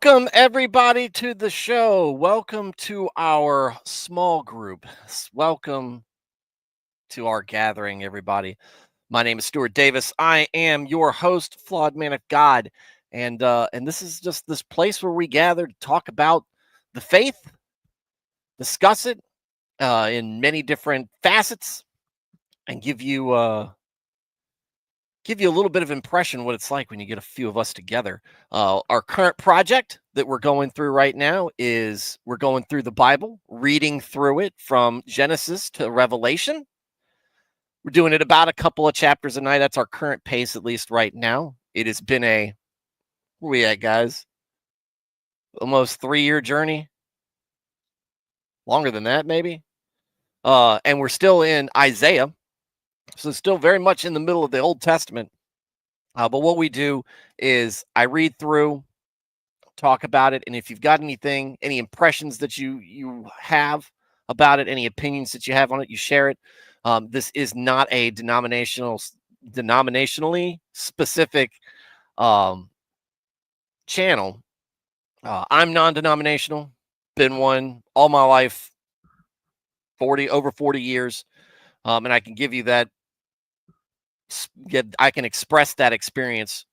Welcome, everybody, to the show. Welcome to our small group. Welcome to our gathering, everybody. My name is Stuart Davis. I am your host, Flawed Man of God, and this is just this place where we gather to talk about the faith, discuss it in many different facets, and give you a little bit of impression what it's like when you get a few of us together. Our current project that we're going through right now is we're going through the Bible, reading through it from Genesis to Revelation. We're doing it about a couple of chapters a night. That's our current pace, at least right now. It has been where we at, guys? Almost 3-year journey. Longer than that, maybe. And we're still in Isaiah. So still very much in the middle of the Old Testament. But what we do is I read through, talk about it, and if you've got any impressions that you have about it, any opinions that you have on it, you share it. This is not a denominationally specific channel. I'm non-denominational, been one all my life, over 40 years, and I can give you that. I can express that experience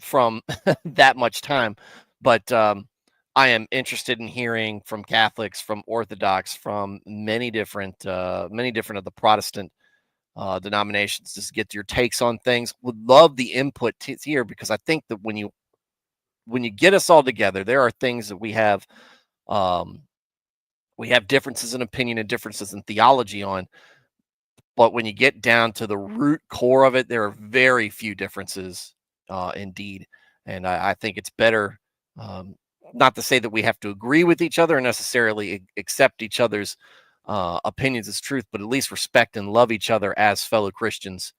from that much time, but I am interested in hearing from Catholics, from Orthodox, from many different of the Protestant denominations, just to get your takes on things. Would love the input here, because I think that when you get us all together, there are things that we have differences in opinion and differences in theology on. But when you get down to the root core of it, there are very few differences, indeed. And I think it's better, not to say that we have to agree with each other and necessarily accept each other's opinions as truth, but at least respect and love each other as fellow Christians.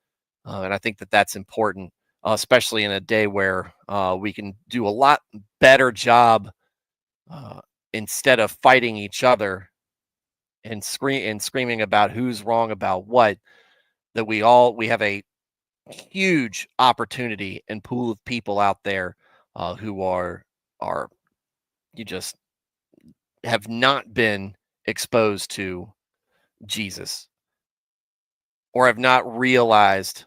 And I think that that's important, especially in a day where we can do a lot better job, instead of fighting each other and screaming about who's wrong about what, that we have a huge opportunity and pool of people out there who you just have not been exposed to Jesus, or have not realized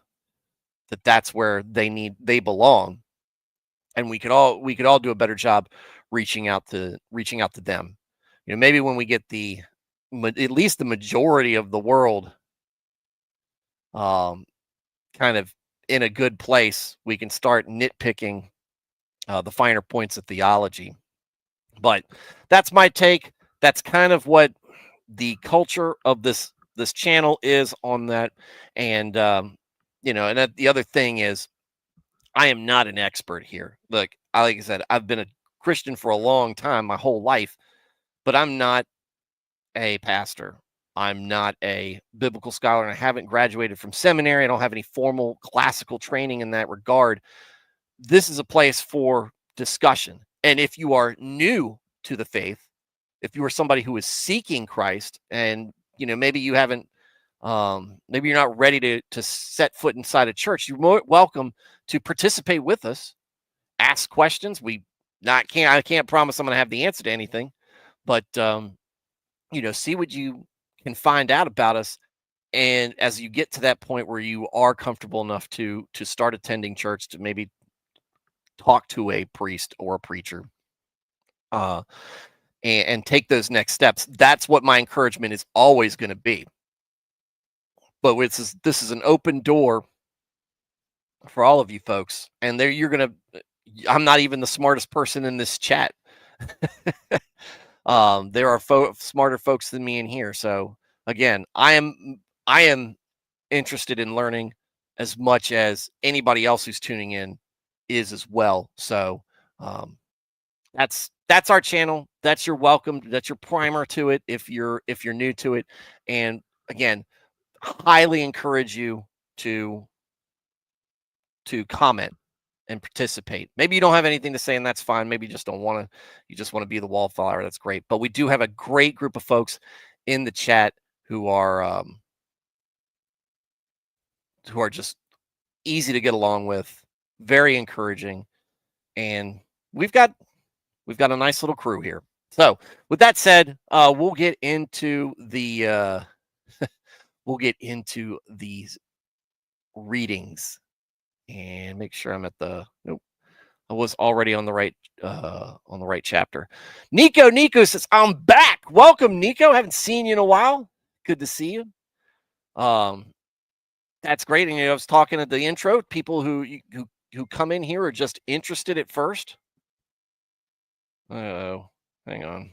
that that's where they belong, and we could all do a better job reaching out to them. Maybe when we get at least the majority of the world kind of in a good place, we can start nitpicking the finer points of theology. But that's my take. That's kind of what the culture of this channel is on that. And the other thing is, I am not an expert here. Look, like I said, I've been a Christian for a long time, my whole life, but I'm not a pastor. I'm not a biblical scholar, and I haven't graduated from seminary. I don't have any formal classical training in that regard. This is a place for discussion. And if you are new to the faith, if you are somebody who is seeking Christ, and maybe you haven't, maybe you're not ready to set foot inside a church, you're more welcome to participate with us. Ask questions. I can't promise I'm going to have the answer to anything, but see what you can find out about us. And as you get to that point where you are comfortable enough to start attending church, to maybe talk to a priest or a preacher, and take those next steps, that's what my encouragement is always going to be. But this is an open door for all of you folks, and I'm not even the smartest person in this chat. There are smarter folks than me in here. So again, I am interested in learning as much as anybody else who's tuning in is as well. So that's our channel. That's your welcome. That's your primer to it if you're new to it. And again, highly encourage you to comment and participate. Maybe you don't have anything to say, and that's fine. Maybe you just don't want to. You just want to be the wallflower. That's great. But we do have a great group of folks in the chat who are just easy to get along with, very encouraging, and we've got We've got a nice little crew here. So, with that said, we'll get into the these readings and make sure I'm at the nope. I was already on the right chapter. Nico says, I'm back. Welcome, Nico. Haven't seen you in a while. Good to see you. That's great. And I was talking at the intro, people who come in here are just interested at first. Oh, hang on.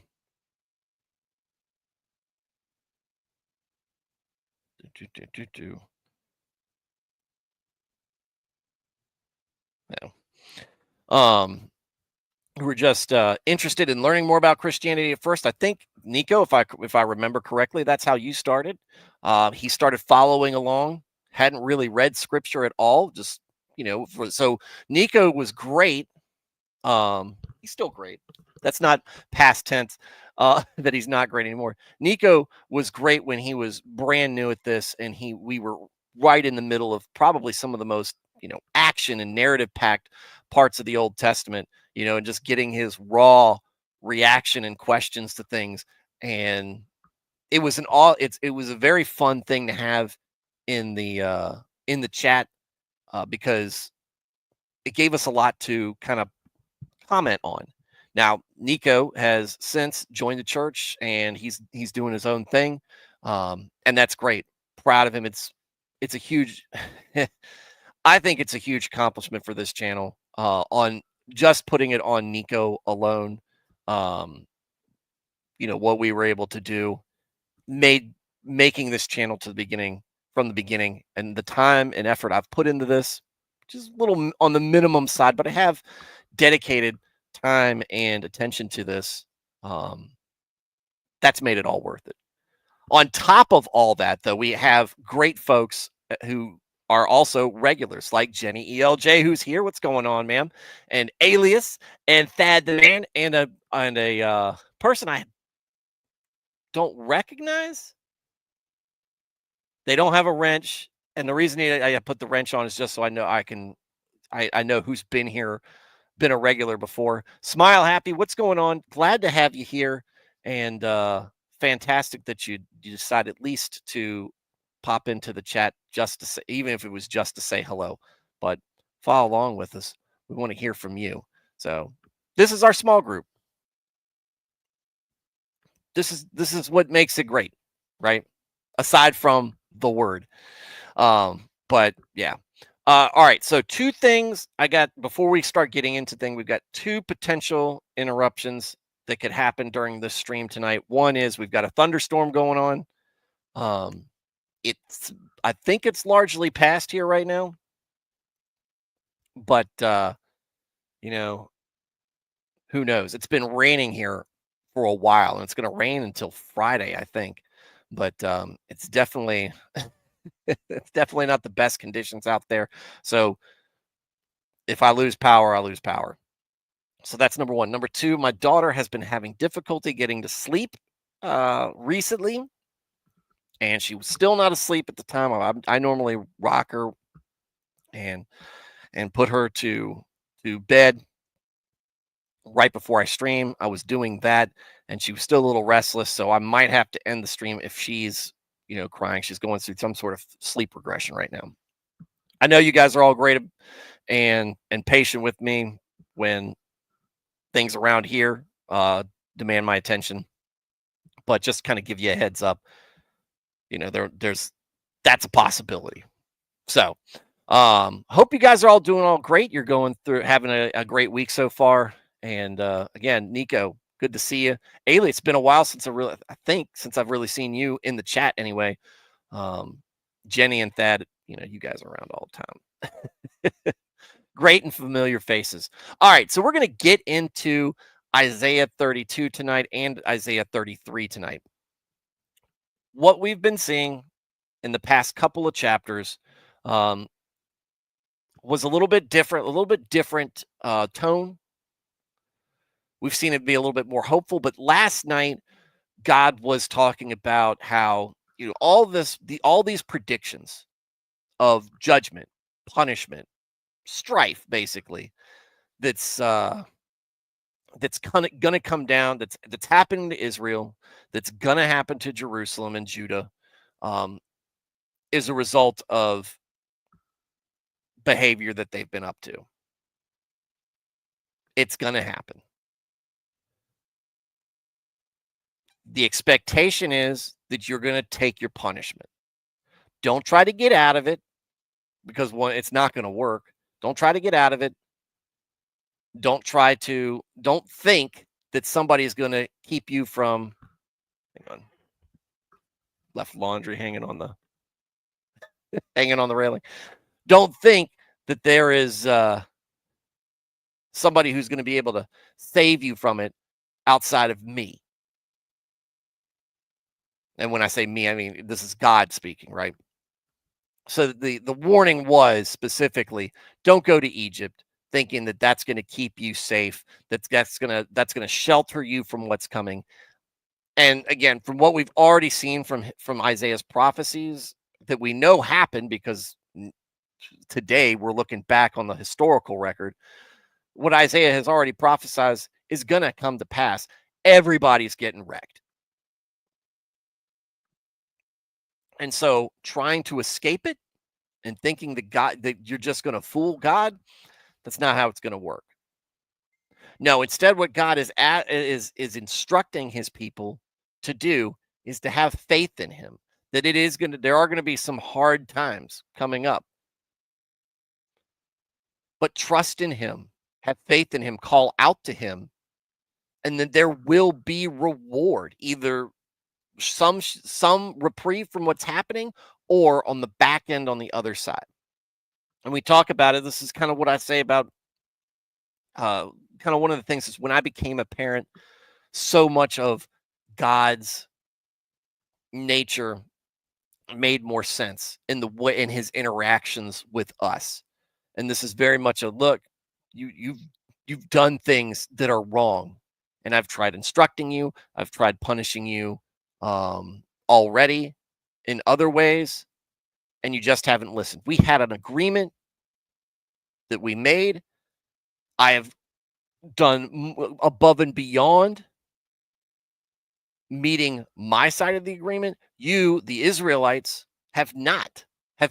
No. Who were just interested in learning more about Christianity at first. I think Nico, if I remember correctly, that's how you started. He started following along, hadn't really read scripture at all. Just so Nico was great. He's still great. That's not past tense. That he's not great anymore. Nico was great when he was brand new at this, and we were right in the middle of probably some of the most action and narrative packed parts of the Old Testament. And just getting his raw reaction and questions to things, and it was it was a very fun thing to have in the chat because it gave us a lot to kind of comment on. Now, Nico has since joined the church and he's doing his own thing, and that's great. Proud of him. It's a huge. I think it's a huge accomplishment for this channel. On just putting it on Nico alone, what we were able to do making this channel from the beginning, and the time and effort I've put into this, which is a little on the minimum side, but I have dedicated time and attention to this. That's made it all worth it. On top of all that, though, we have great folks who are also regulars, like Jenny ELJ, who's here. What's going on, ma'am? And Alias and Thad the Man and a person I don't recognize. They don't have a wrench, and the reason I put the wrench on is just so I know I know who's been here, been a regular before. Smile Happy, what's going on? Glad to have you here, and fantastic that you decided at least to pop into the chat just to say, even if it was just to say hello, but follow along with us. We want to hear from you. So this is our small group. This is what makes it great, right? Aside from the word. But yeah. All right. So two things I got before we start getting into things. We've got two potential interruptions that could happen during this stream tonight. One is we've got a thunderstorm going on. I think it's largely past here right now, but who knows? It's been raining here for a while, and it's going to rain until Friday, I think. But it's definitely it's definitely not the best conditions out there. So if I lose power, I lose power. So that's number one. Number two, my daughter has been having difficulty getting to sleep recently, and she was still not asleep at the time. I normally rock her and put her to bed right before I stream. I was doing that, and she was still a little restless, so I might have to end the stream if she's crying. She's going through some sort of sleep regression right now. I know you guys are all great and patient with me when things around here demand my attention, but just kind of give you a heads up, there's that's a possibility. So hope you guys are all doing all great. You're going through having a great week so far. And again, Nico, good to see you. Ailey, it's been a while since I've really seen you in the chat anyway. Jenny and Thad, you guys are around all the time. Great and familiar faces. All right, so we're going to get into Isaiah 32 tonight and Isaiah 33 tonight. What we've been seeing in the past couple of chapters was a little bit different tone. We've seen it be a little bit more hopeful, but last night God was talking about how all these predictions of judgment, punishment, strife, basically, that's that's gonna come down, that's happening to Israel, that's gonna happen to Jerusalem and Judah, um, is a result of behavior that they've been up to. It's gonna happen. The expectation is that you're gonna take your punishment. Don't try to get out of it because one, it's not gonna work. Don't try to get out of it. Don't think that somebody's gonna keep you from. Hang on, left laundry hanging on the railing. Don't think that there is somebody who's going to be able to save you from it outside of me. And when I say me, I mean this is God speaking, right? So the warning was specifically, don't go to Egypt thinking that that's going to keep you safe, that's going to shelter you from what's coming. And again, from what we've already seen from Isaiah's prophecies that we know happened, because today we're looking back on the historical record, what Isaiah has already prophesied is going to come to pass. Everybody's getting wrecked. And so trying to escape it and thinking that you're just going to fool God, that's not how it's going to work. No, instead what God is instructing his people to do is to have faith in him, that there are going to be some hard times coming up. But trust in him, have faith in him, call out to him, and then there will be reward, either some reprieve from what's happening or on the back end on the other side. And we talk about it. This is kind of what I say about kind of one of the things is when I became a parent, so much of God's nature made more sense in the way in his interactions with us. And this is very much a look, you've done things that are wrong. And I've tried instructing you, I've tried punishing you already in other ways, and you just haven't listened. We had an agreement that we made. I have done above and beyond meeting my side of the agreement. You, the Israelites, have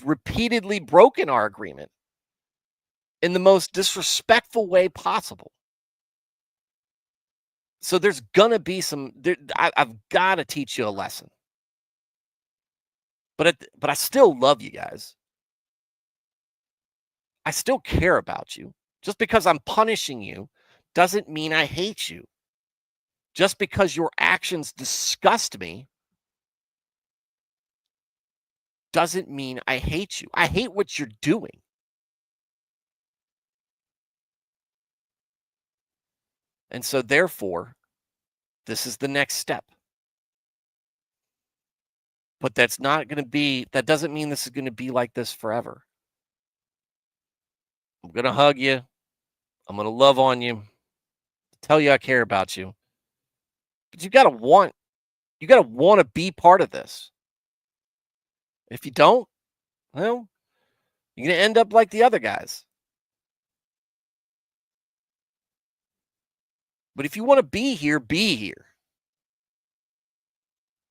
repeatedly broken our agreement in the most disrespectful way possible. So there's gonna be I've got to teach you a lesson. But I still love you guys. I still care about you. Just because I'm punishing you doesn't mean I hate you. Just because your actions disgust me doesn't mean I hate you. I hate what you're doing. And so therefore, this is the next step. But that doesn't mean this is going to be like this forever. I'm going to hug you. I'm going to love on you. Tell you I care about you. But you got to want to be part of this. If you don't, well, you're going to end up like the other guys. But if you want to be here, be here.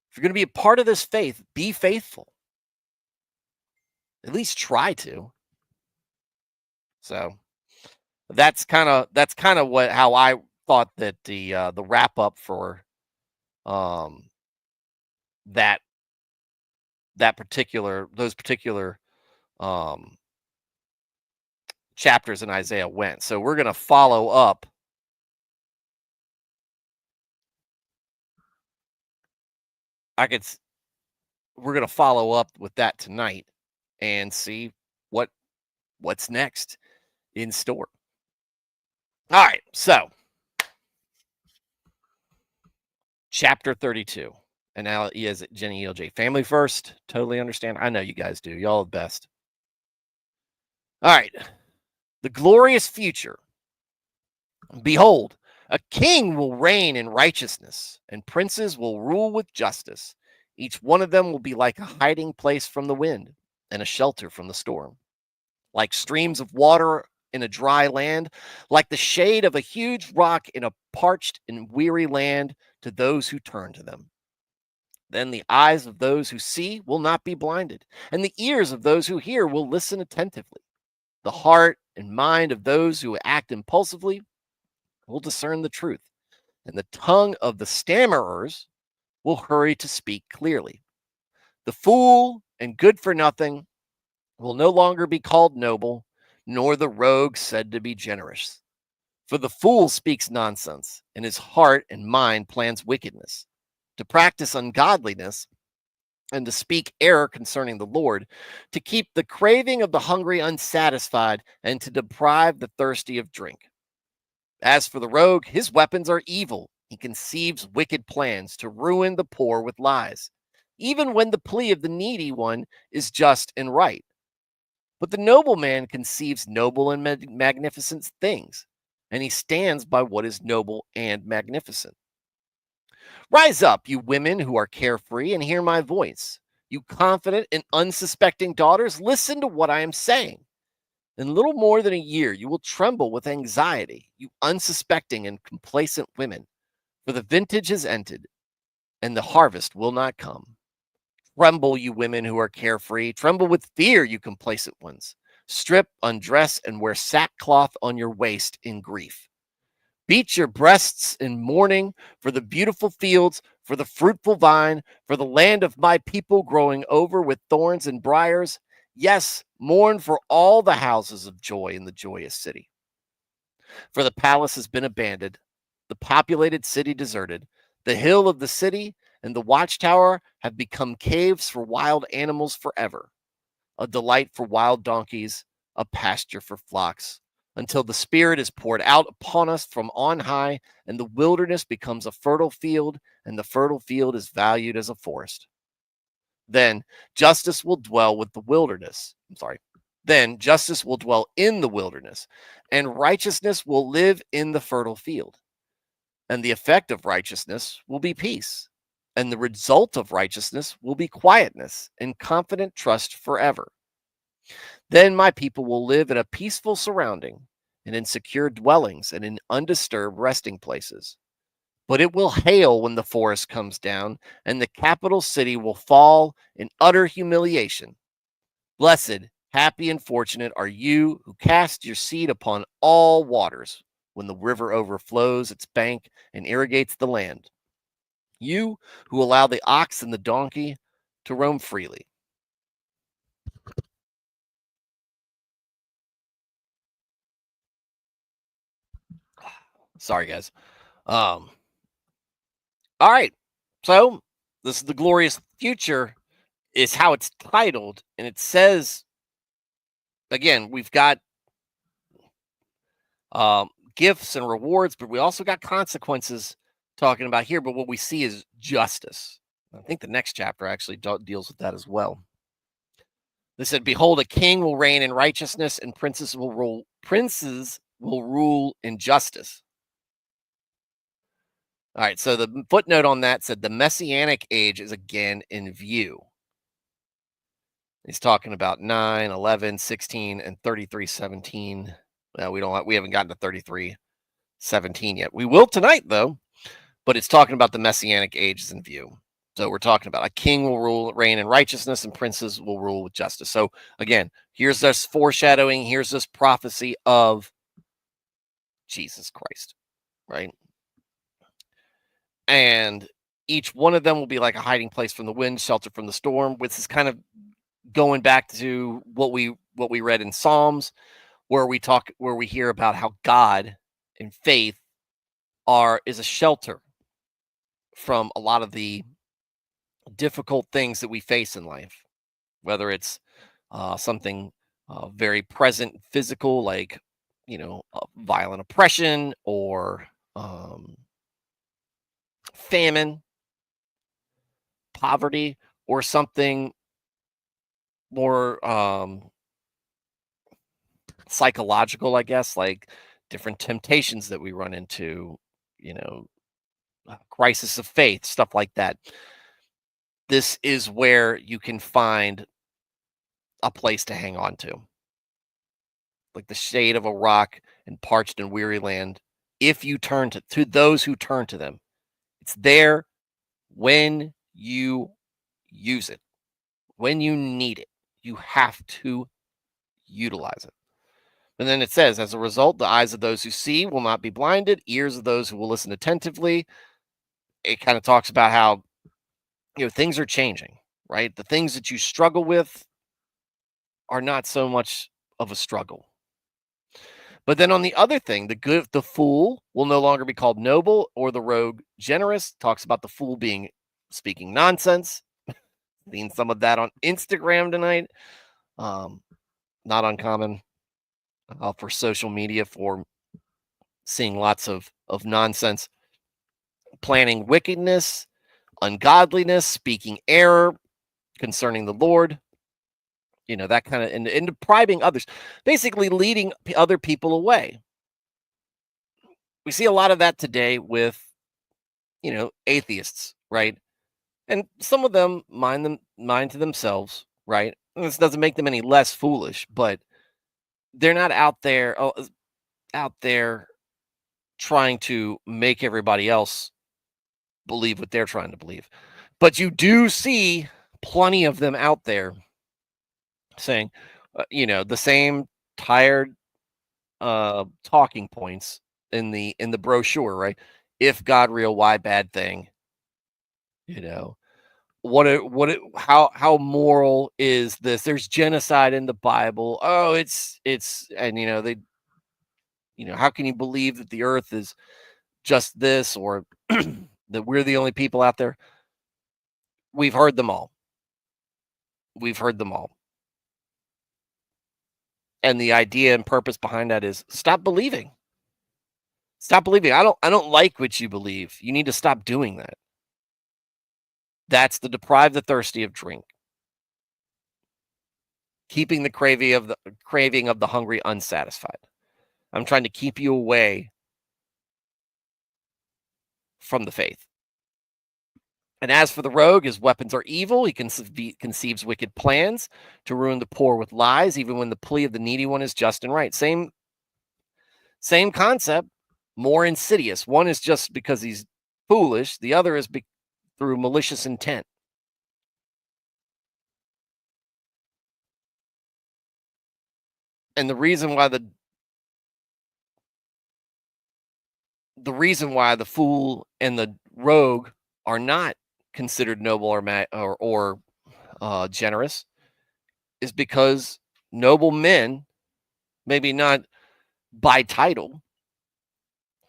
If you're going to be a part of this faith, be faithful. At least try to. So that's kind of how I thought that the wrap up for those particular chapters in Isaiah went. So we're going to follow up. We're going to follow up with that tonight and see what's next in store. All right, so chapter 32. And now he is Jenny ELJ. Family first. Totally understand. I know you guys do. Y'all are the best. All right. The glorious future. Behold, a king will reign in righteousness, and princes will rule with justice. Each one of them will be like a hiding place from the wind and a shelter from the storm. Like streams of water in a dry land, like the shade of a huge rock in a parched and weary land to those who turn to them. Then the eyes of those who see will not be blinded, and the ears of those who hear will listen attentively. The heart and mind of those who act impulsively will discern the truth, and the tongue of the stammerers will hurry to speak clearly. The fool and good for nothing will no longer be called noble, nor the rogue said to be generous. For the fool speaks nonsense, and his heart and mind plans wickedness. To practice ungodliness and to speak error concerning the Lord, to keep the craving of the hungry unsatisfied, and to deprive the thirsty of drink. As for the rogue, his weapons are evil. He conceives wicked plans to ruin the poor with lies, even when the plea of the needy one is just and right. But the noble man conceives noble and magnificent things, and he stands by what is noble and magnificent. Rise up, you women who are carefree, and hear my voice. You confident and unsuspecting daughters, listen to what I am saying. In little more than a year, you will tremble with anxiety, you unsuspecting and complacent women, for the vintage has ended, and the harvest will not come. Tremble, you women who are carefree. Tremble with fear, you complacent ones. Strip, undress, and wear sackcloth on your waist in grief. Beat your breasts in mourning for the beautiful fields, for the fruitful vine, for the land of my people growing over with thorns and briars. Yes, mourn for all the houses of joy in the joyous city. For the palace has been abandoned, the populated city deserted, the hill of the city and the watchtower have become caves for wild animals forever, a delight for wild donkeys, a pasture for flocks, until the Spirit is poured out upon us from on high, and the wilderness becomes a fertile field, and the fertile field is valued as a forest. Then justice will dwell with the wilderness. I'm sorry. Then justice will dwell in the wilderness, and righteousness will live in the fertile field. And the effect of righteousness will be peace, and the result of righteousness will be quietness and confident trust forever. Then my people will live in a peaceful surrounding, and in secure dwellings, and in undisturbed resting places. But it will hail when the forest comes down, and the capital city will fall in utter humiliation. Blessed, happy, and fortunate are you who cast your seed upon all waters when the river overflows its bank and irrigates the land. You who allow the ox and the donkey to roam freely. Sorry, guys. Um, all right. So this is the glorious future is how it's titled, and it says again, we've got um, gifts and rewards, but we also got consequences talking about here. But what we see is justice. I think the next chapter actually deals with that as well. They said, "Behold, a king will reign in righteousness, and princes will rule. Princes will rule in justice." All right. So the footnote on that said the messianic age is again in view. He's talking about 9, 11, 16, and 33:17. We haven't gotten to 33:17 yet. We will tonight though, but it's talking about the messianic age is in view. So we're talking about a king will reign in righteousness, and princes will rule with justice. So again, here's this foreshadowing, here's this prophecy of Jesus Christ, right? And each one of them will be like a hiding place from the wind, shelter from the storm, which is kind of going back to what we read in Psalms, where we hear about how God and faith is a shelter from a lot of the difficult things that we face in life, whether it's something very present physical, like violent oppression, or famine, poverty, or something more psychological, I guess, like different temptations that we run into, you know, crisis of faith, stuff like that. This is where you can find a place to hang on to. like the shade of a rock in parched and weary land. If you turn to those who turn to them, it's there when you use it, when you need it. You have to utilize it. And then it says, as a result, the eyes of those who see will not be blinded, ears of those who will listen attentively. It kind of talks about how, things are changing, right? The things that you struggle with are not so much of a struggle. But then on the other thing, the fool will no longer be called noble or the rogue generous. Talks about the fool being speaking nonsense. Seen some of that on Instagram tonight. Not uncommon for social media for seeing lots of nonsense, planning wickedness, ungodliness, speaking error concerning the Lord. That kind of, and depriving others, basically leading other people away. We see a lot of that today with, atheists, right? And some of them mind to themselves, right? And this doesn't make them any less foolish, but they're not out there trying to make everybody else believe what they're trying to believe. But you do see plenty of them out there saying, the same tired talking points in the brochure, right? If God real, why bad thing? You know, how moral is this? There's genocide in the Bible. Oh, it's and they, how can you believe that the earth is just this, or that we're the only people out there? We've heard them all. We've heard them all. And the idea and purpose behind that is stop believing. Stop believing. I don't like what you believe. You need to stop doing that. That's to deprive the thirsty of drink, keeping the craving of the hungry unsatisfied. I'm trying to keep you away from the faith. And as for the rogue, his weapons are evil. He conceives wicked plans to ruin the poor with lies, even when the plea of the needy one is just and right. Same concept, more insidious. One is just because he's foolish. The other is through malicious intent. And the reason why the fool and the rogue are not considered noble or generous is because noble men, maybe not by title,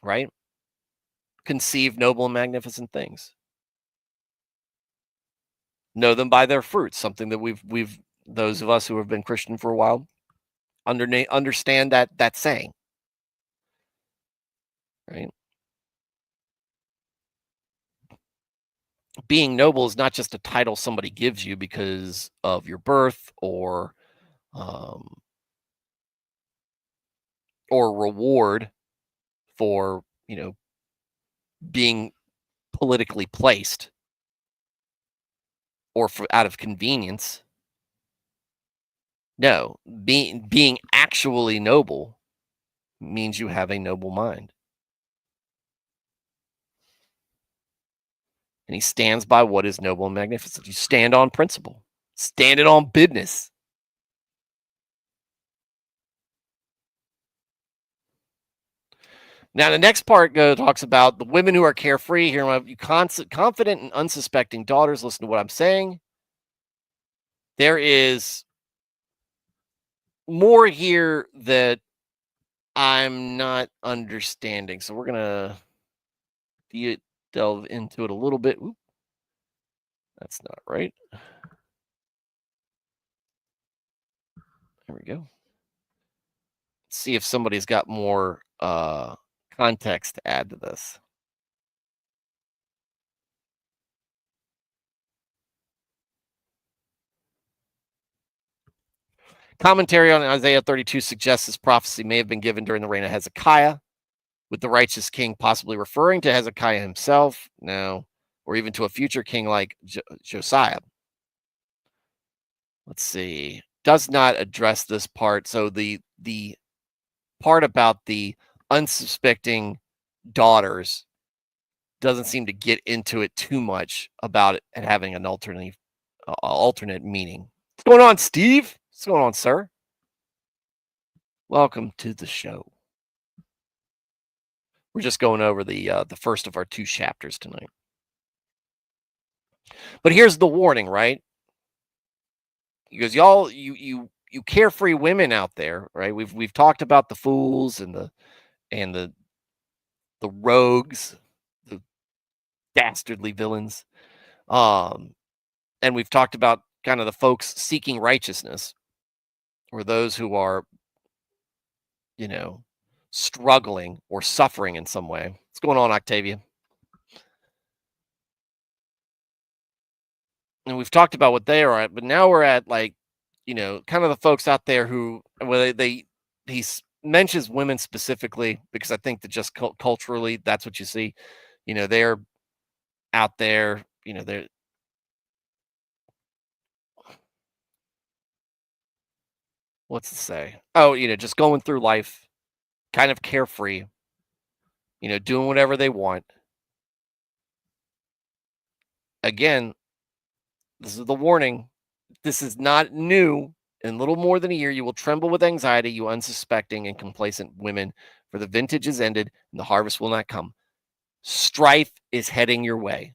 right, conceive noble and magnificent things. Know them by their fruits. Something that we've those of us who have been Christian for a while understand that saying, right? Being noble is not just a title somebody gives you because of your birth um, or reward for being politically placed or for out of convenience. No, being actually noble means you have a noble mind. And he stands by what is noble and magnificent. You stand on principle. Stand it on business. Now, the next part talks about the women who are carefree. Here, you confident and unsuspecting daughters. Listen to what I'm saying. There is more here that I'm not understanding. So we're going to delve into it a little bit. Oop, that's not right. There we go. Let's see if somebody's got more context to add to this. Commentary on Isaiah 32 suggests this prophecy may have been given during the reign of Hezekiah, with the righteous king possibly referring to Hezekiah himself, no, or even to a future king like Josiah. Let's see. Does not address this part. So the part about the unsuspecting daughters doesn't seem to get into it too much about it and having an alternate meaning. What's going on, Steve? What's going on, sir? Welcome to the show. We're just going over the first of our 2 chapters tonight. But here's the warning, right? Because y'all, you carefree women out there, right? We've talked about the fools and the rogues, the dastardly villains, and we've talked about kind of the folks seeking righteousness, or those who are, you know, struggling or suffering in some way. What's going on, Octavia? And we've talked about what they are at, but now we're at, like, kind of the folks out there who, well, he mentions women specifically because I think that just culturally, that's what you see. They're out there. They're what's to say? Oh, just going through life, kind of carefree. Doing whatever they want. Again, this is the warning. This is not new. In little more than a year, you will tremble with anxiety, you unsuspecting and complacent women, for the vintage is ended and the harvest will not come. Strife is heading your way.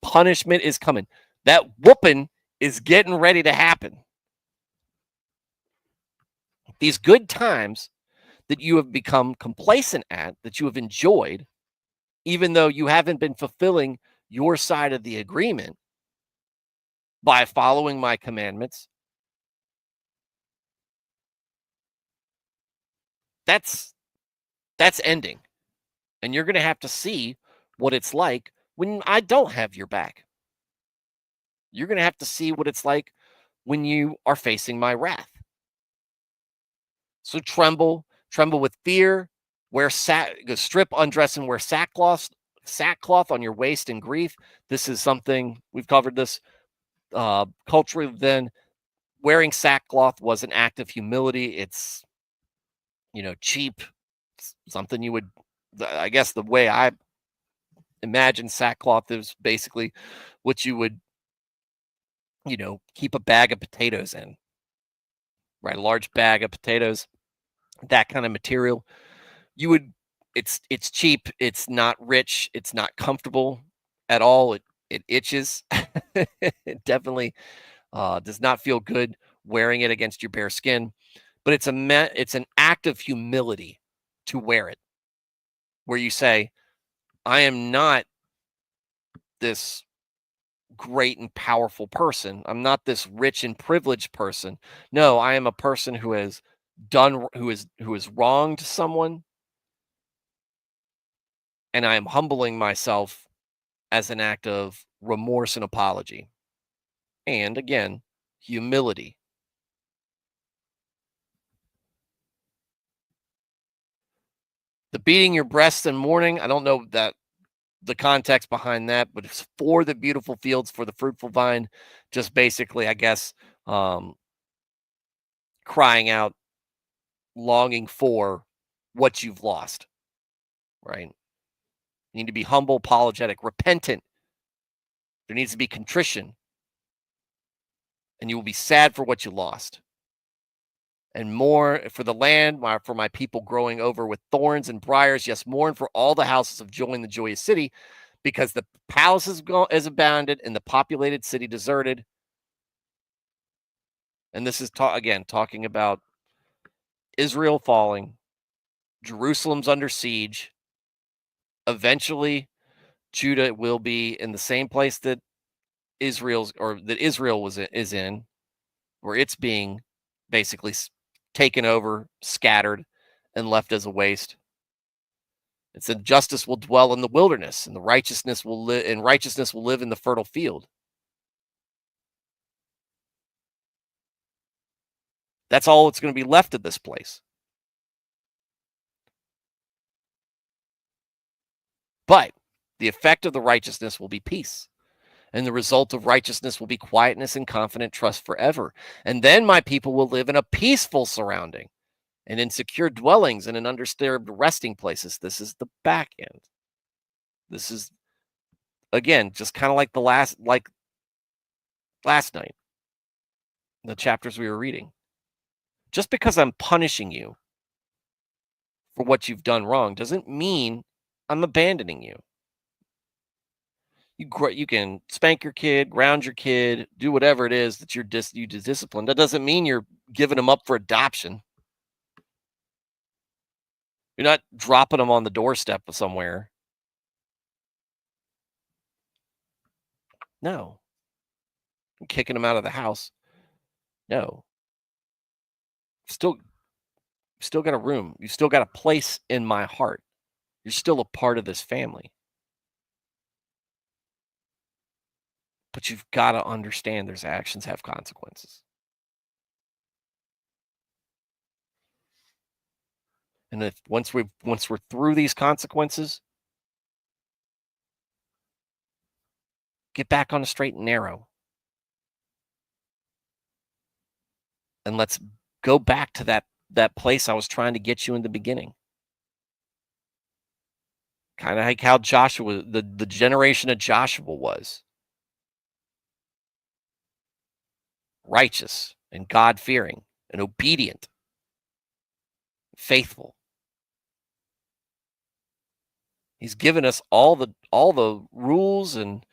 Punishment is coming. That whooping is getting ready to happen. These good times that you have become complacent at, that you have enjoyed, even though you haven't been fulfilling your side of the agreement by following my commandments, that's ending. And you're going to have to see what it's like when I don't have your back. You're going to have to see what it's like when you are facing my wrath. So tremble with fear, strip, undress, and wear sackcloth on your waist in grief. This is something we've covered this culturally. Then wearing sackcloth was an act of humility. It's cheap. It's something you would, I guess, the way I imagine sackcloth is basically what you would keep a bag of potatoes in, right? A large bag of potatoes, that kind of material. It's cheap, it's not rich, it's not comfortable at all. It itches. It definitely does not feel good wearing it against your bare skin, but it's an act of humility to wear it, where you say, I am not this great and powerful person. I'm not this rich and privileged person. No, I am a person who has wronged someone, and I am humbling myself as an act of remorse and apology. And again, humility. The beating your breasts in mourning, I don't know that the context behind that, but it's for the beautiful fields, for the fruitful vine, just basically, I guess, crying out, longing for what you've lost, right? You need to be humble, apologetic, repentant. There needs to be contrition, and you will be sad for what you lost. And more for the land, for my people growing over with thorns and briars. Yes, mourn for all the houses of joy in the joyous city, because the palace is abandoned and the populated city deserted. And this is talking about Israel falling, Jerusalem's under siege. Eventually, Judah will be in the same place that Israel is in, where it's being basically taken over, scattered, and left as a waste. It said, "Justice will dwell in the wilderness, and righteousness will live in the fertile field." That's all that's going to be left of this place. But the effect of the righteousness will be peace. And the result of righteousness will be quietness and confident trust forever. And then my people will live in a peaceful surrounding. and in secure dwellings and in undisturbed resting places. This is the back end. This is, again, just kind of like last night, the chapters we were reading. Just because I'm punishing you for what you've done wrong doesn't mean I'm abandoning you. You can spank your kid, ground your kid, do whatever it is that you discipline. That doesn't mean you're giving them up for adoption. You're not dropping them on the doorstep of somewhere. No. You're kicking them out of the house. No. Still got a room. You still got a place in my heart. You're still a part of this family. But you've got to understand there's actions have consequences. And if once we're through these consequences, get back on the straight and narrow. And let's go back to that place I was trying to get you in the beginning. Kind of like how Joshua, the generation of Joshua was. Righteous and God-fearing and obedient, faithful. He's given us all the rules and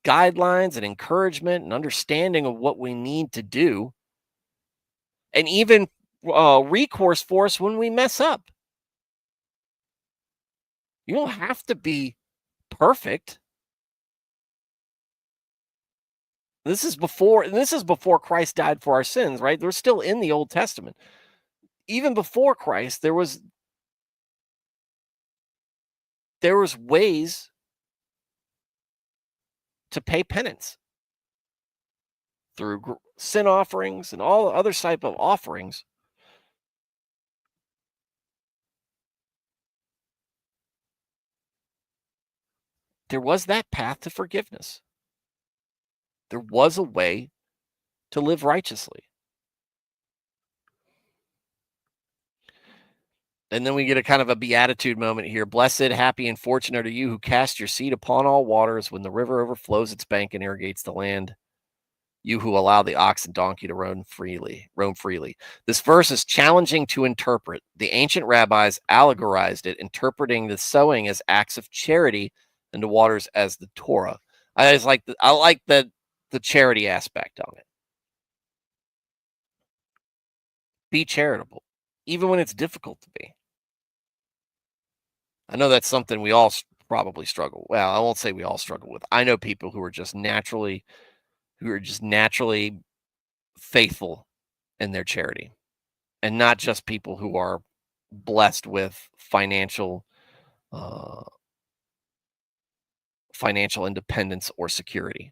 guidelines and encouragement and understanding of what we need to do, and even recourse for us when we mess up. You don't have to be perfect. This is before Christ died for our sins, right? They're still in the Old Testament. Even before Christ, there was ways to pay penance through sin offerings and all other type of offerings. There was that path to forgiveness. There was a way to live righteously. And then we get a kind of a beatitude moment here. Blessed, happy, and fortunate are you who cast your seed upon all waters when the river overflows its bank and irrigates the land. You who allow the ox and donkey to roam freely. This verse is challenging to interpret. The ancient rabbis allegorized it, interpreting the sowing as acts of charity and the waters as the Torah. I like the charity aspect on it. Be charitable, even when it's difficult to be. I know that's something we all probably struggle. Well, I won't say we all struggle with. I know people who are just naturally faithful in their charity, and not just people who are blessed with financial independence or security.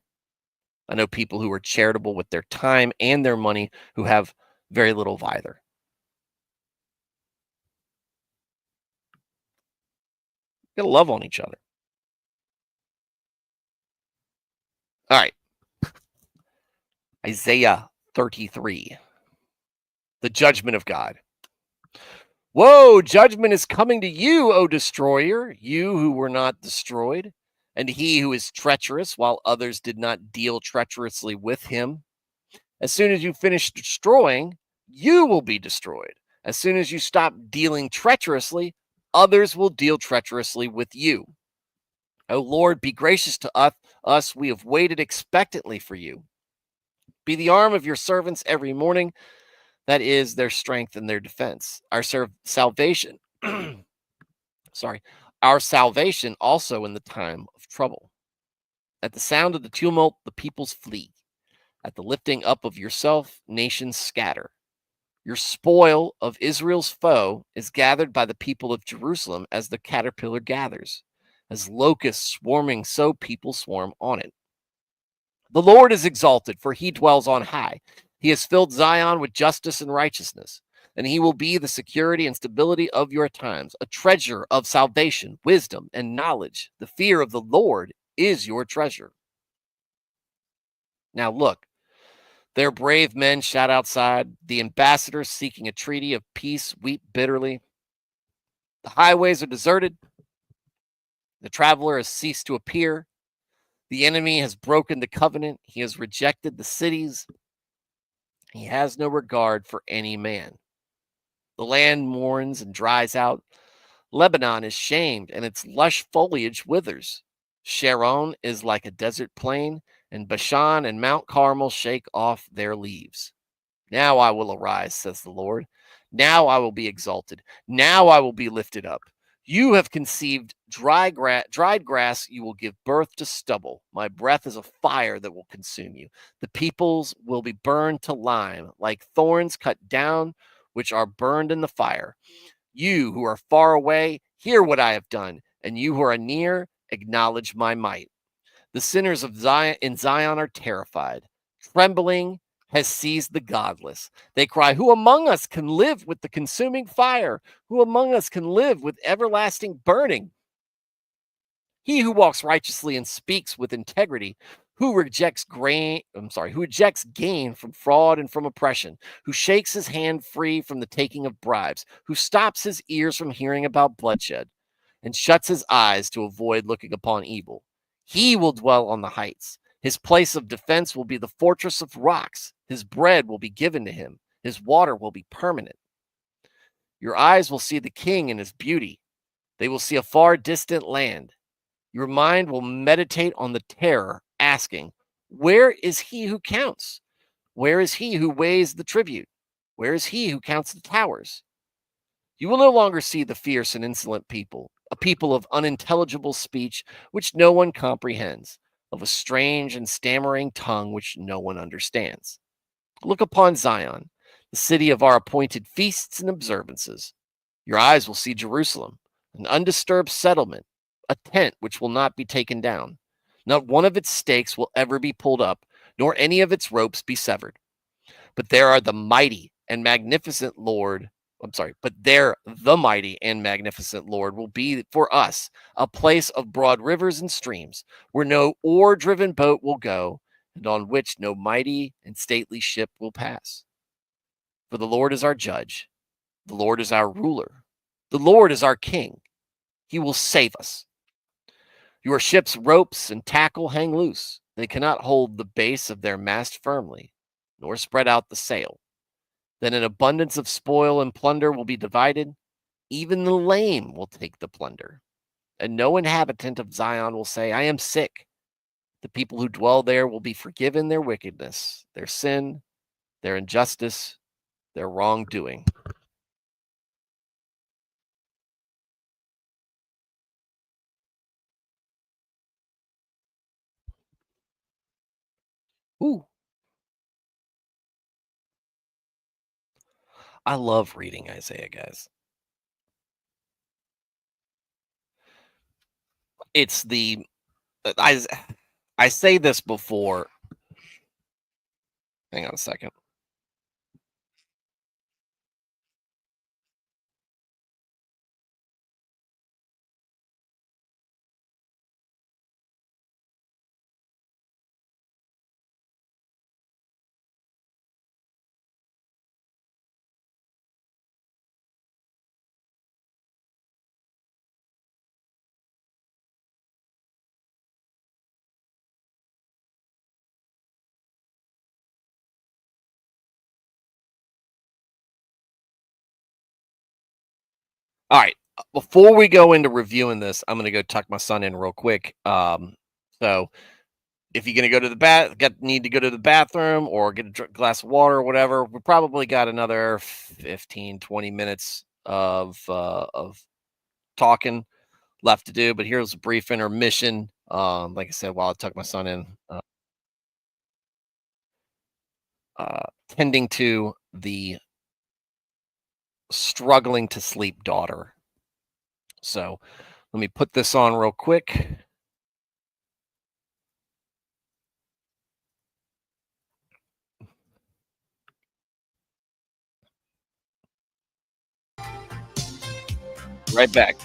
I know people who are charitable with their time and their money who have very little of either. You gotta love on each other. All right. Isaiah 33. The judgment of God. Woe, judgment is coming to you, O destroyer, you who were not destroyed, and he who is treacherous while others did not deal treacherously with him. As soon as you finish destroying, you will be destroyed. As soon as you stop dealing treacherously, others will deal treacherously with you. O Lord, be gracious to us. We have waited expectantly for you. Be the arm of your servants every morning. That is their strength and their defense. Our salvation, our salvation also in the time of trouble. At the sound of the tumult, the peoples flee. At the lifting up of yourself, nations scatter. Your spoil of Israel's foe is gathered by the people of Jerusalem as the caterpillar gathers. As locusts swarming, so people swarm on it. The Lord is exalted, for he dwells on high. He has filled Zion with justice and righteousness, and he will be the security and stability of your times, a treasure of salvation, wisdom, and knowledge. The fear of the Lord is your treasure. Now look, Their brave men shout outside. The ambassadors seeking a treaty of peace weep bitterly. The highways are deserted. The traveler has ceased to appear. The enemy has broken the covenant. He has rejected the cities. He has no regard for any man. The land mourns and dries out. Lebanon is shamed, and its lush foliage withers. Sharon is like a desert plain, and Bashan and Mount Carmel shake off their leaves. Now I will arise, says the Lord. Now I will be exalted. Now I will be lifted up. You have conceived dried grass. You will give birth to stubble. My breath is a fire that will consume you. The peoples will be burned to lime, like thorns cut down, which are burned in the fire. You who are far away, hear what I have done, and you who are near, acknowledge my might. The sinners of Zion in Zion are terrified. Trembling has seized the godless. They cry, "Who among us can live with the consuming fire? Who among us can live with everlasting burning?" He who walks righteously and speaks with integrity, who rejects gain from fraud and from oppression, who shakes his hand free from the taking of bribes, who stops his ears from hearing about bloodshed, and shuts his eyes to avoid looking upon evil. He will dwell on the heights. His place of defense will be the fortress of rocks. His bread will be given to him. His water will be permanent. Your eyes will see the king in his beauty. They will see a far distant land. Your mind will meditate on the terror, asking, "Where is he who counts? Where is he who weighs the tribute? Where is he who counts the towers?" You will no longer see the fierce and insolent people, a people of unintelligible speech which no one comprehends, of a strange and stammering tongue which no one understands. Look upon Zion, the city of our appointed feasts and observances. Your eyes will see Jerusalem, an undisturbed settlement, a tent which will not be taken down. Not one of its stakes will ever be pulled up, nor any of its ropes be severed. But there are the mighty and magnificent Lord. but there the mighty and magnificent Lord will be for us a place of broad rivers and streams, where no oar driven boat will go, and on which no mighty and stately ship will pass. For the Lord is our judge, the Lord is our ruler, the Lord is our king. He will save us. Your ship's ropes and tackle hang loose. They cannot hold the base of their mast firmly, nor spread out the sail. Then an abundance of spoil and plunder will be divided. Even the lame will take the plunder. And no inhabitant of Zion will say, "I am sick." The people who dwell there will be forgiven their wickedness, their sin, their injustice, their wrongdoing. Ooh, I love reading Isaiah, guys. It's the I I say this before. Hang on a second. All right. Before we go into reviewing this, I'm going to go tuck my son in real quick. So if you're going to go to the need to go to the bathroom or get a glass of water or whatever, we probably got another 15, 20 minutes of talking left to do. But here's a brief intermission. Like I said, while I tuck my son in, tending to the struggling to sleep daughter. So let me put this on real quick. Right back.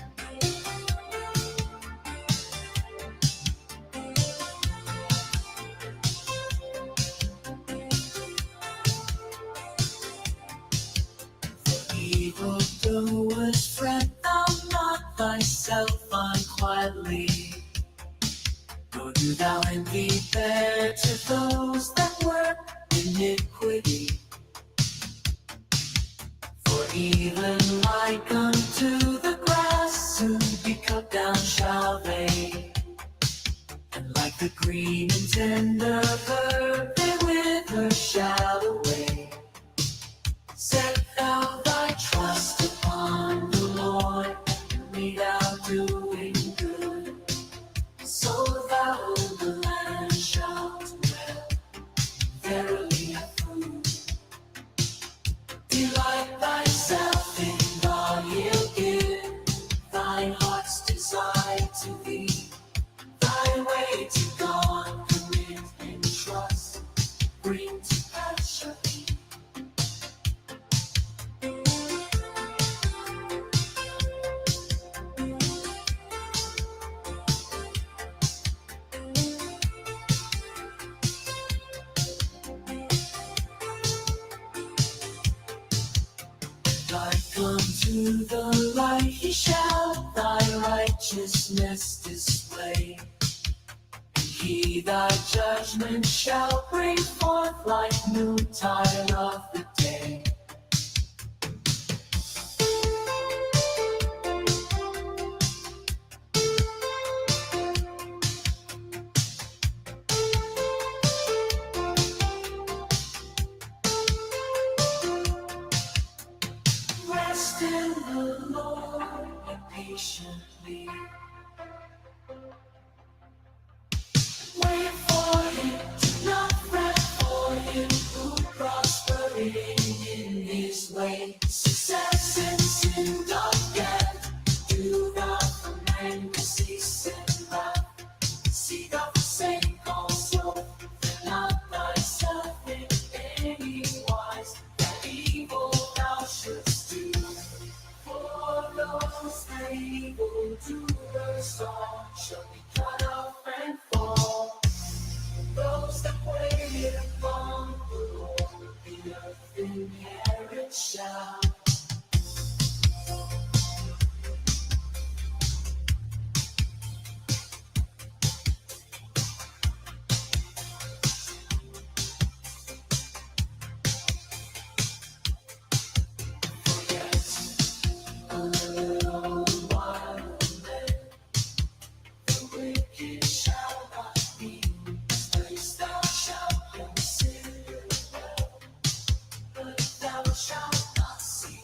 unfair to those that work iniquity. For even like unto the grass, soon be cut down shall they. And like the green and tender herb, they wither shall away. Set thou thy trust upon the Lord, and be thou doing good. So thou in the land shalt dwell, verily have food. Delight thyself in God, he'll give thine heart's desire to thee. Thy way to God commit and trust, bring to pass shall be. Like unto the light he shall thy righteousness display. And he thy judgment shall bring forth like noontide of the day. Rest in the Lord and patiently wait for him, do not fret for him who prospering in his way. Success in sin doth get, do not from anger cease in wrath. Seek out the same also, fear not thyself in any wise, that evil thou shouldst do. For those that evil doers all shall be cut off and fall. Those that wait upon the Lord, the earth inherit shall. A little while and then the wicked shall not be. Place thou shalt consider well, but thou shalt not see.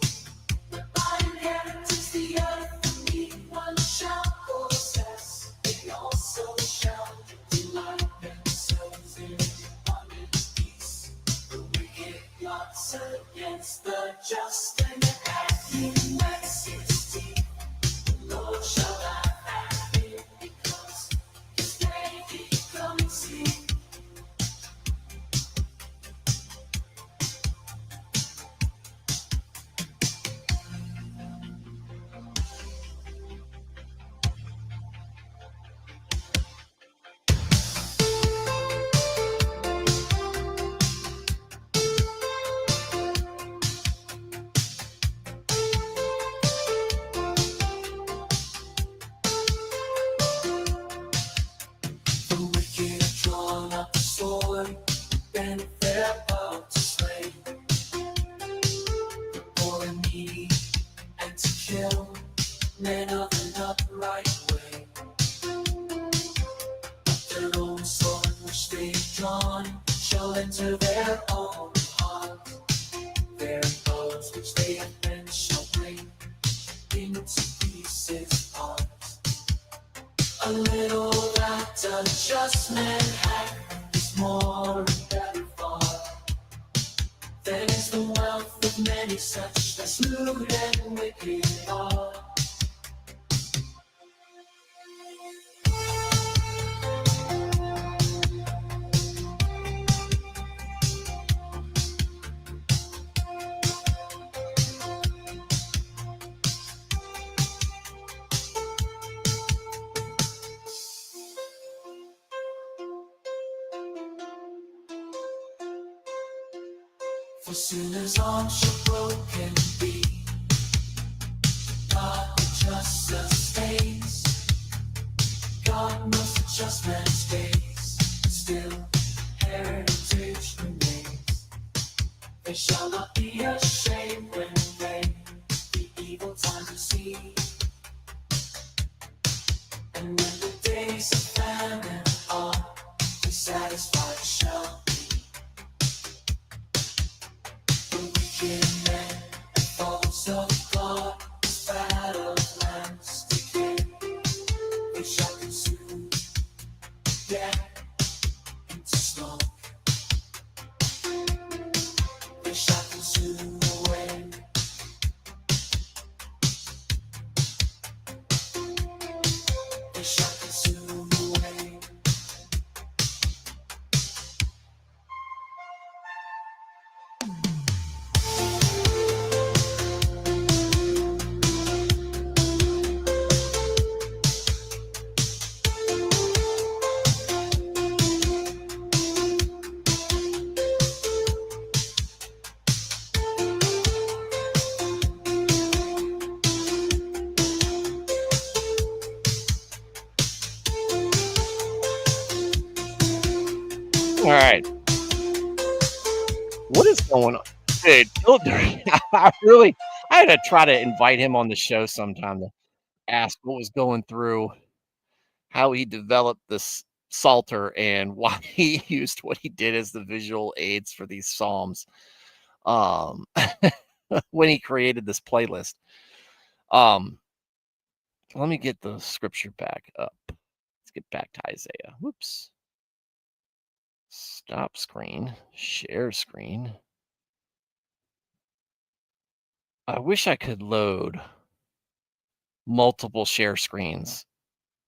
But thine inheritance the earth, and me one shall possess. They also shall delight themselves in abundant peace. The wicked plots against the just, and acting wets his teeth. The Lord shall laugh at him, because his day he coming soon. The wicked have drawn up the sword, and they're about to slay the poor and needy, and to kill men of an upright way. But their own sword which they've drawn shall enter their own heart. Their bows which they have bent shall break into pieces apart. A little that a just man hath is more and better far than is the wealth of many such that lewd and wicked are. For sinners' arms shall broken be, God the just sustains. God knows the just man's days, still They shall not be ashamed when they the evil time to see. And when the days of famine are dissatisfied shall be. The wicked men and foes of God, battle plans decay. They shall consume death into smoke. They shall consume away. They shall consume away. All right. What is going on? Dude, I had to try to invite him on the show sometime to ask what was going through, how he developed this Psalter, and why he used what he did as the visual aids for these Psalms. Um, when he created this playlist. Um, let me get the scripture back up. Let's get back to Isaiah. Whoops. Stop screen, share screen. I wish I could load multiple share screens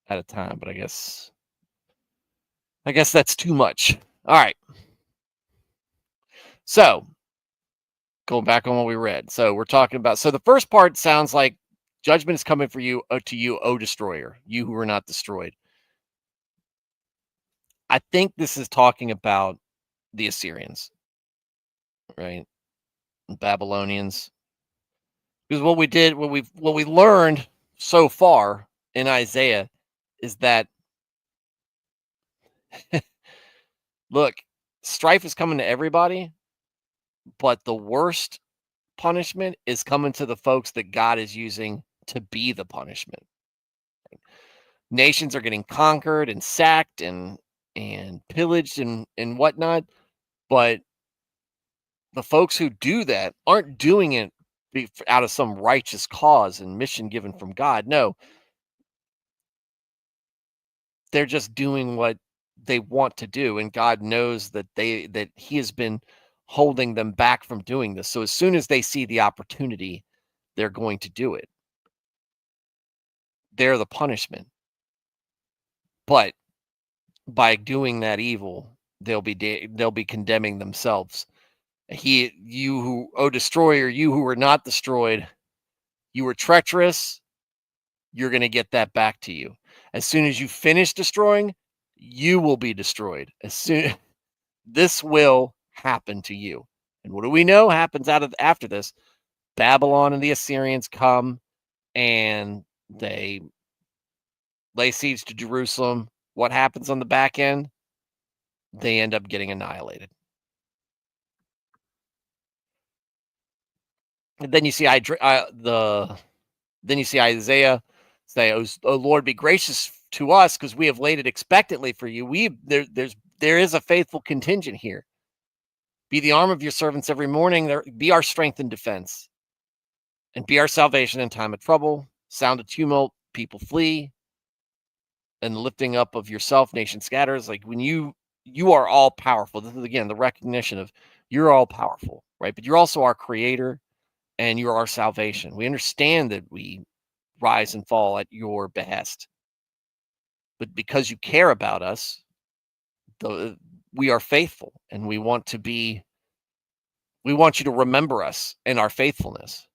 at a time, but I guess that's too much. All right. So, going back on what we read. So, we're talking about, so the first part sounds like judgment is coming for you, to you, O destroyer, you who are not destroyed. I think this is talking about the Assyrians, right? Babylonians. Because what we learned so far in Isaiah is that look, strife is coming to everybody, but the worst punishment is coming to the folks that God is using to be the punishment. Nations are getting conquered and sacked and pillaged and whatnot, but the folks who do that aren't doing it out of some righteous cause and mission given from God. No, they're just doing what they want to do, and God knows that he has been holding them back from doing this. So as soon as they see the opportunity, they're going to do it. They're the punishment. But by doing that evil, they'll be condemning themselves. You who, O destroyer, you who were not destroyed, you were treacherous, you're going to get that back to you. As soon as you finish destroying, you will be destroyed. This will happen to you. And what do we know happens after this? Babylon and the Assyrians come and they lay siege to Jerusalem. What happens on the back end? They end up getting annihilated. And then you see Isaiah say, "O Lord, be gracious to us, because we have waited expectantly for you." There is a faithful contingent here. Be the arm of your servants every morning. Be our strength and defense, and be our salvation in time of trouble. Sound of tumult, people flee, and the lifting up of yourself, nation scatters. Like when you are all powerful. This is again the recognition of you're all powerful, right? But you're also our creator, and you're our salvation. We understand that we rise and fall at your behest, but because you care about us, we are faithful, and we want you to remember us and our faithfulness.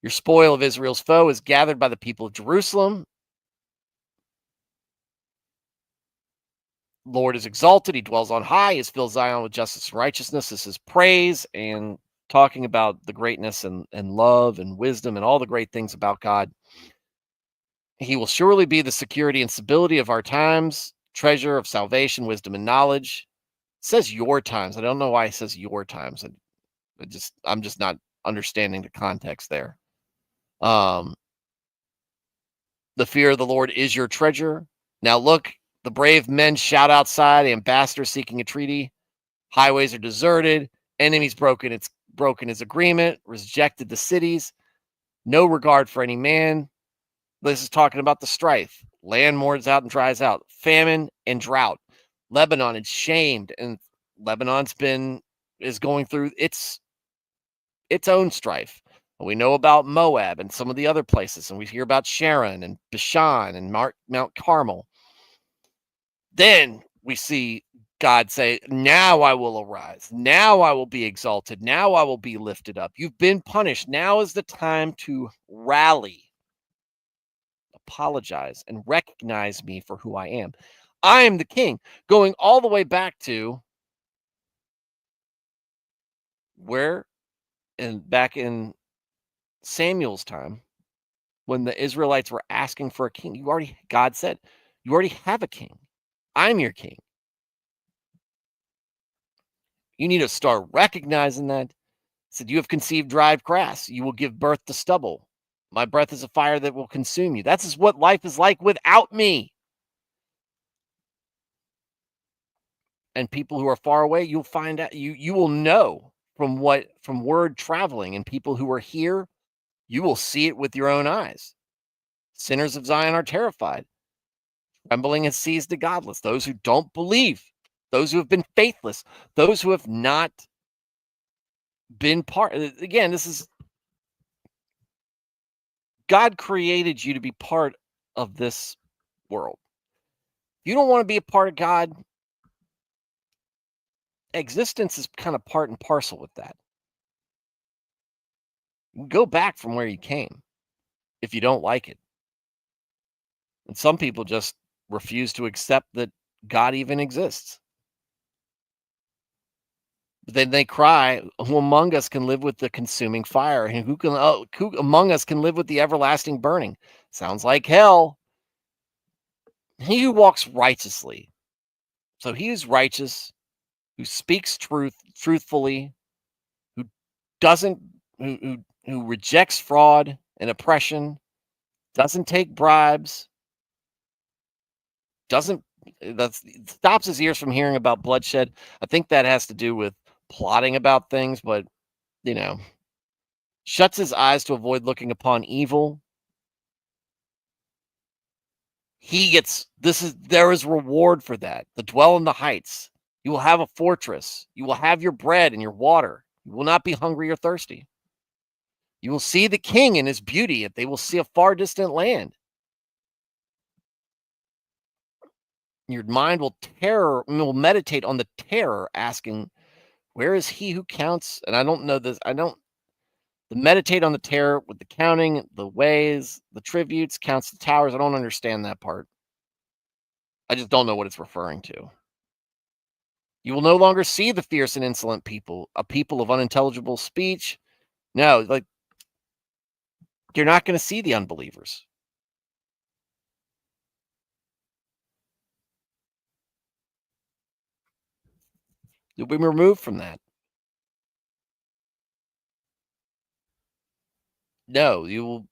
Your spoil of Israel's foe is gathered by the people of Jerusalem. Lord is exalted. He dwells on high. He has filled Zion with justice and righteousness. This is praise and talking about the greatness and love and wisdom and all the great things about God. He will surely be the security and stability of our times, treasure of salvation, wisdom, and knowledge. says your times. I don't know why it says your times. I'm just not understanding the context there. Um, the fear of the Lord is your treasure. Now look, the brave men shout outside, the ambassador seeking a treaty. Highways are deserted, enemies broken his agreement, rejected the cities, no regard for any man. This is talking about the strife. Land mourns out and dries out, famine and drought. Lebanon is shamed, and Lebanon's is going through its own strife. We know about Moab and some of the other places, and we hear about Sharon and Bashan and Mount Carmel. Then we see God say, now I will arise. Now I will be exalted. Now I will be lifted up. You've been punished. Now is the time to rally, apologize, and recognize me for who I am. I am the king. Going all the way back to where, and back in Samuel's time, when the Israelites were asking for a king, God said, you already have a king. I'm your king. You need to start recognizing that. He said, you have conceived dried grass. You will give birth to stubble. My breath is a fire that will consume you. That's what life is like without me. And people who are far away, you'll find out, you will know from word traveling, and people who are here, you will see it with your own eyes. Sinners of Zion are terrified. Trembling has seized the godless, those who don't believe, those who have been faithless, those who have not been part. Again, this is God created you to be part of this world. If you don't want to be a part of God, existence is kind of part and parcel with that. You can go back from where you came if you don't like it. And some people just refuse to accept that God even exists. But then they cry, who among us can live with the consuming fire? And who among us can live with the everlasting burning? Sounds like hell. He who walks righteously. So he is righteous, who speaks truthfully, who doesn't who rejects fraud and oppression, doesn't take bribes, doesn't stops his ears from hearing about bloodshed. I think that has to do with plotting about things, but shuts his eyes to avoid looking upon evil. There is reward for that. To dwell in the heights. You will have a fortress. You will have your bread and your water. You will not be hungry or thirsty. You will see the king in his beauty, if they will see a far distant land. Your mind will meditate on the terror, asking, where is he who counts? And I don't know this. Meditate on the terror with the counting, the ways, the tributes, counts the towers. I don't understand that part. I just don't know what it's referring to. You will no longer see the fierce and insolent people, a people of unintelligible speech. No, like, you're not going to see the unbelievers. You'll be removed from that. No, you will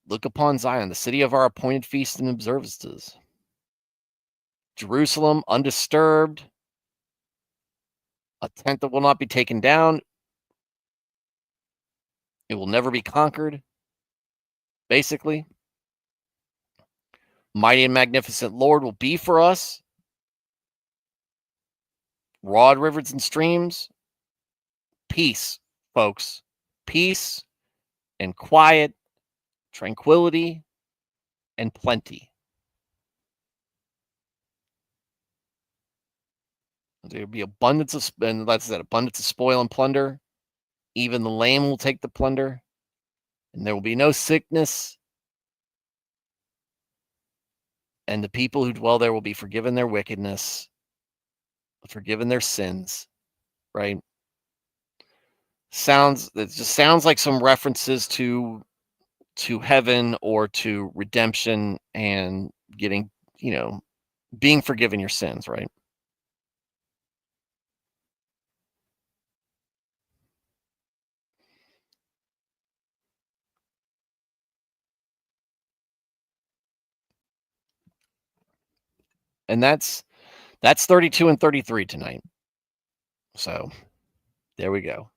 look upon Zion, the city of our appointed feasts and observances. Jerusalem, undisturbed, a tent that will not be taken down. It will never be conquered. Basically, mighty and magnificent Lord will be for us. Broad rivers and streams. Peace, folks. Peace and quiet, tranquility, and plenty. There will be abundance of, and that's that, abundance of spoil and plunder. Even the lame will take the plunder, and there will be no sickness. And the people who dwell there will be forgiven their wickedness, forgiven their sins, right? It just sounds like some references to heaven or to redemption and getting, being forgiven your sins, right? And that's 32 and 33 tonight. So there we go.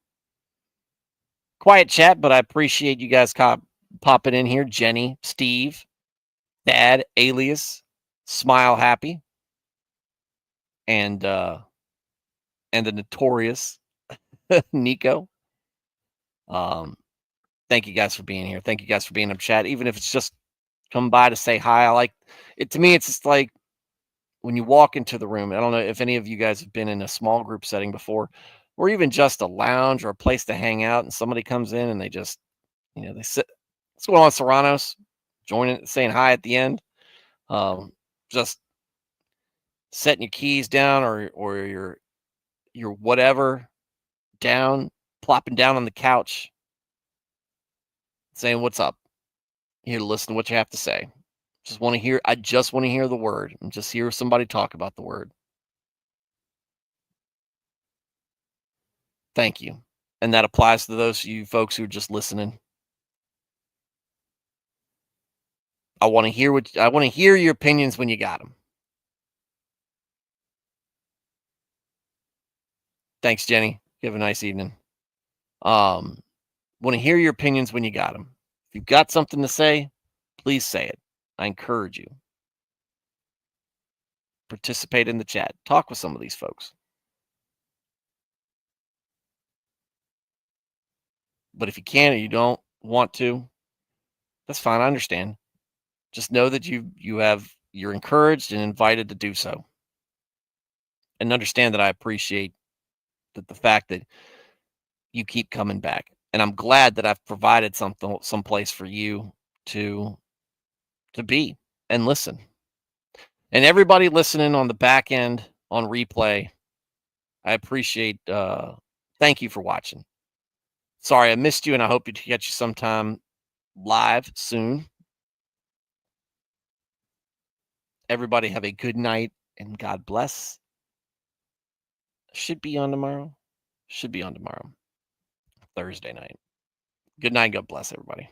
Quiet chat, but I appreciate you guys popping in here. Jenny, Steve, Dad, Alias, Smile Happy, and the notorious Nico. Thank you guys for being here. Thank you guys for being in chat, even if it's just come by to say hi. I like it. To me, it's just like when you walk into the room. I don't know if any of you guys have been in a small group setting before, or even just a lounge or a place to hang out, and somebody comes in and they just, they sit. What's going on, Serranos? Joining, saying hi at the end. Just setting your keys down or your whatever down, plopping down on the couch, saying what's up. Here to listen to what you have to say. I just want to hear the word and just hear somebody talk about the word. Thank you. And that applies to those of you folks who are just listening. I want to hear your opinions when you got them. Thanks, Jenny. You have a nice evening. Want to hear your opinions when you got them. If you've got something to say, please say it. I encourage you. Participate in the chat. Talk with some of these folks. But if you can or you don't want to, that's fine. I understand. Just know that you're encouraged and invited to do so. And understand that I appreciate the fact that you keep coming back. And I'm glad that I've provided some place for you to be and listen. And everybody listening on the back end on replay, I appreciate. Thank you for watching. Sorry I missed you, and I hope to catch you sometime live soon. Everybody have a good night and God bless. Should be on tomorrow. Thursday night. Good night. God bless everybody.